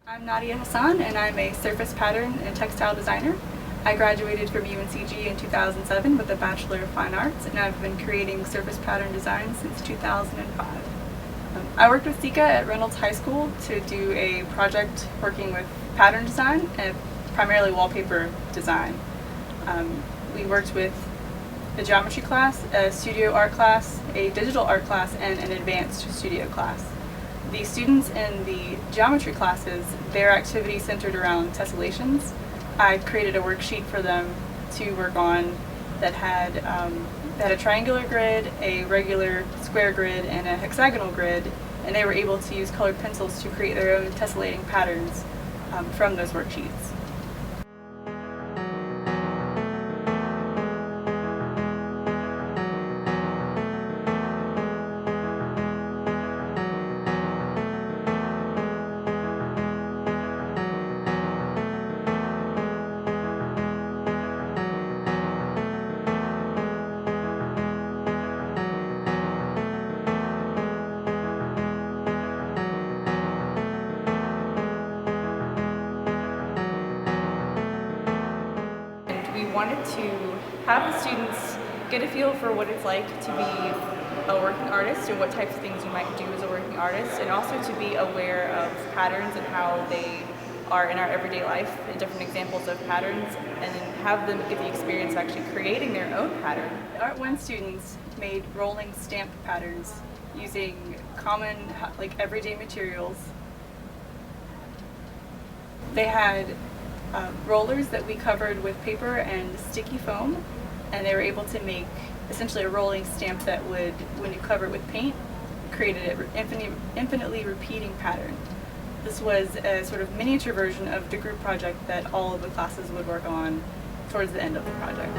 I'm Nadia Hassan, and I'm a surface pattern and textile designer. I graduated from UNCG in 2007 with a Bachelor of Fine Arts, and I've been creating surface pattern design since 2005. I worked with SECCA at Reynolds High School to do a project working with pattern design and primarily wallpaper design. We worked with a geometry class, a studio art class, a digital art class, and an advanced studio class. The students in the geometry classes, their activity centered around tessellations. I created a worksheet for them to work on that had a triangular grid, a regular square grid, and a hexagonal grid, and they were able to use colored pencils to create their own tessellating patterns from those worksheets. We wanted to have the students get a feel for what it's like to be a working artist and what types of things you might do as a working artist, and also to be aware of patterns and how they are in our everyday life and different examples of patterns, and then have them get the experience of actually creating their own pattern. Art 1 students made rolling stamp patterns using common, everyday materials. They had rollers that we covered with paper and sticky foam, and they were able to make essentially a rolling stamp that would, when you cover it with paint, created an infinitely repeating pattern. This was a sort of miniature version of the group project that all of the classes would work on towards the end of the project.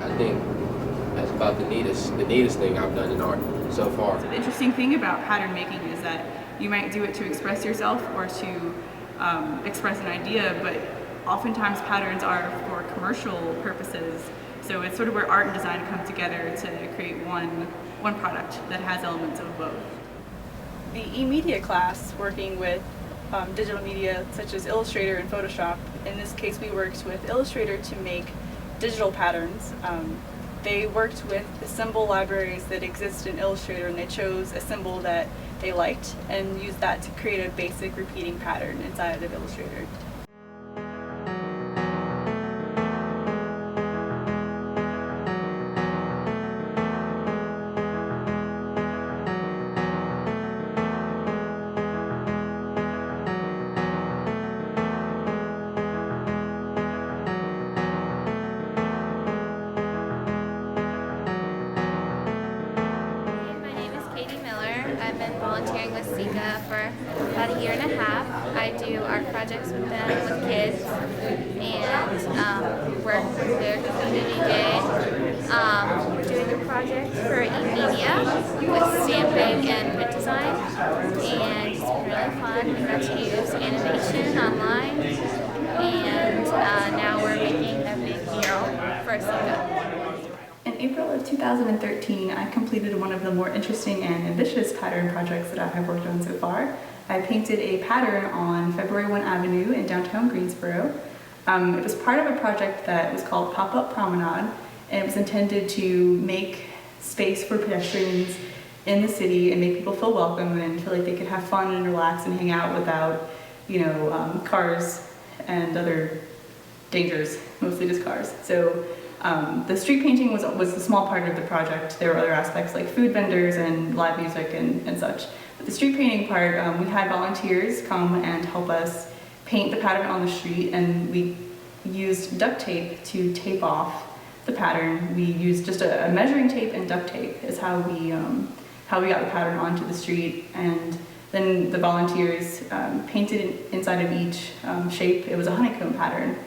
I think that's about the neatest thing I've done in art so far. So the interesting thing about pattern making is that you might do it to express yourself or to express an idea, but oftentimes patterns are for commercial purposes. So it's sort of where art and design come together to create one product that has elements of both. The e-media class, working with digital media such as Illustrator and Photoshop. In this case, we worked with Illustrator to make digital patterns. They worked with the symbol libraries that exist in Illustrator, and they chose a symbol that they liked and used that to create a basic repeating pattern inside of Illustrator. I've been volunteering with SECCA for about a year and a half. I do art projects with them, with kids, and work with their community day, doing a project for e-media with stamping and print design, and it's been really fun. We got to use animation online, and now we're making a big mural for SECCA. In April of 2013, I completed one of the more interesting and ambitious pattern projects that I have worked on so far. I painted a pattern on February 1 Avenue in downtown Greensboro. It was part of a project that was called Pop-Up Promenade, and it was intended to make space for pedestrians in the city and make people feel welcome and feel like they could have fun and relax and hang out without, cars and other dangers, mostly just cars. So the street painting was a small part of the project. There were other aspects like food vendors and live music and such. But the street painting part, we had volunteers come and help us paint the pattern on the street, and we used duct tape to tape off the pattern. We used just a measuring tape and duct tape is how we got the pattern onto the street, and Then the volunteers painted inside of each shape. It was a honeycomb pattern.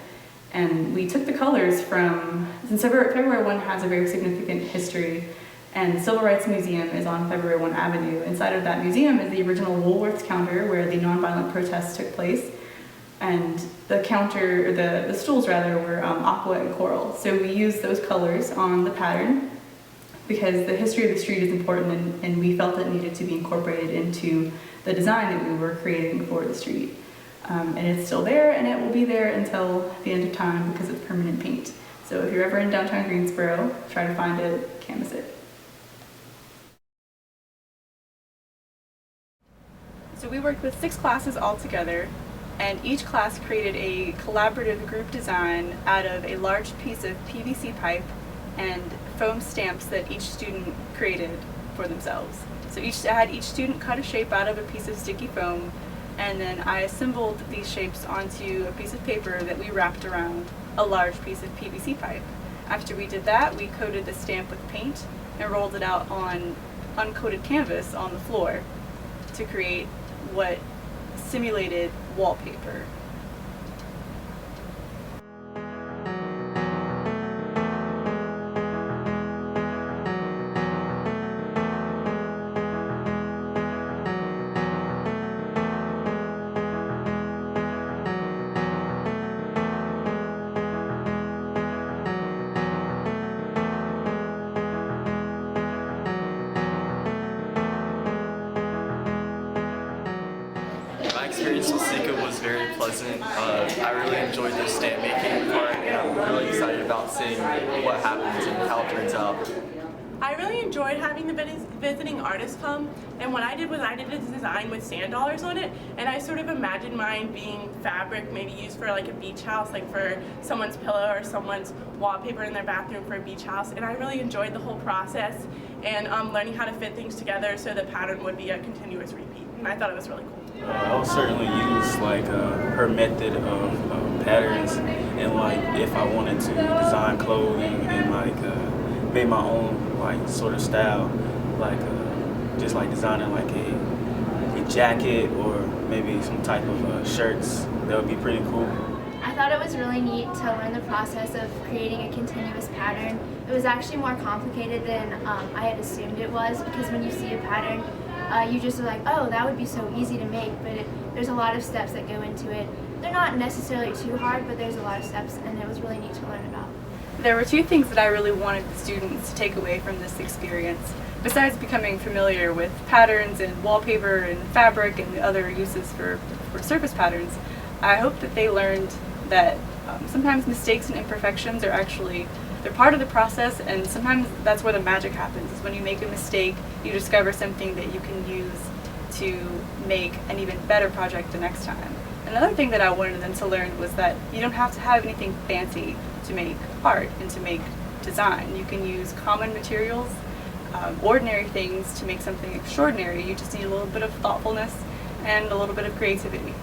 And we took the colors from, since February 1 has a very significant history, and the Civil Rights Museum is on February 1 Avenue. Inside of that museum is the original Woolworths counter where the nonviolent protests took place. And the counter, or the stools rather, were aqua and coral. So we used those colors on the pattern because the history of the street is important, and we felt it needed to be incorporated into the design that we were creating for the street. And it's still there, and it will be there until the end of time because it's permanent paint. So if you're ever in downtown Greensboro, try to find it, canvas it. So we worked with 6 classes all together, and each class created a collaborative group design out of a large piece of PVC pipe and foam stamps that each student created for themselves. So I had each student cut a shape out of a piece of sticky foam, and then I assembled these shapes onto a piece of paper that we wrapped around a large piece of PVC pipe. After we did that, we coated the stamp with paint and rolled it out on uncoated canvas on the floor to create what simulated wallpaper. My experience with SECCA was very pleasant. I really enjoyed the stamp making part, and I'm really excited about seeing what happens and how it turns out. I really enjoyed having the visiting artists come, and what I did was I did a design with sand dollars on it, and I sort of imagined mine being fabric maybe used for like a beach house, like for someone's pillow or someone's wallpaper in their bathroom for a beach house, and I really enjoyed the whole process and learning how to fit things together so the pattern would be a continuous repeat, and I thought it was really cool. I'll certainly use like her method of patterns, and like if I wanted to design clothing and like make my own like sort of style, like just like designing like a jacket or maybe some type of shirts. That would be pretty cool. I thought it was really neat to learn the process of creating a continuous pattern. It was actually more complicated than I had assumed it was, because when you see a pattern, you just are like, oh, that would be so easy to make, but there's a lot of steps that go into it. They're not necessarily too hard, but there's a lot of steps, and it was really neat to learn about. There were 2 things that I really wanted the students to take away from this experience. Besides becoming familiar with patterns and wallpaper and fabric and other uses for surface patterns, I hope that they learned that sometimes mistakes and imperfections are actually, they're part of the process, and sometimes that's where the magic happens, is when you make a mistake, you discover something that you can use to make an even better project the next time. Another thing that I wanted them to learn was that you don't have to have anything fancy to make art and to make design. You can use common materials, ordinary things to make something extraordinary. You just need a little bit of thoughtfulness and a little bit of creativity.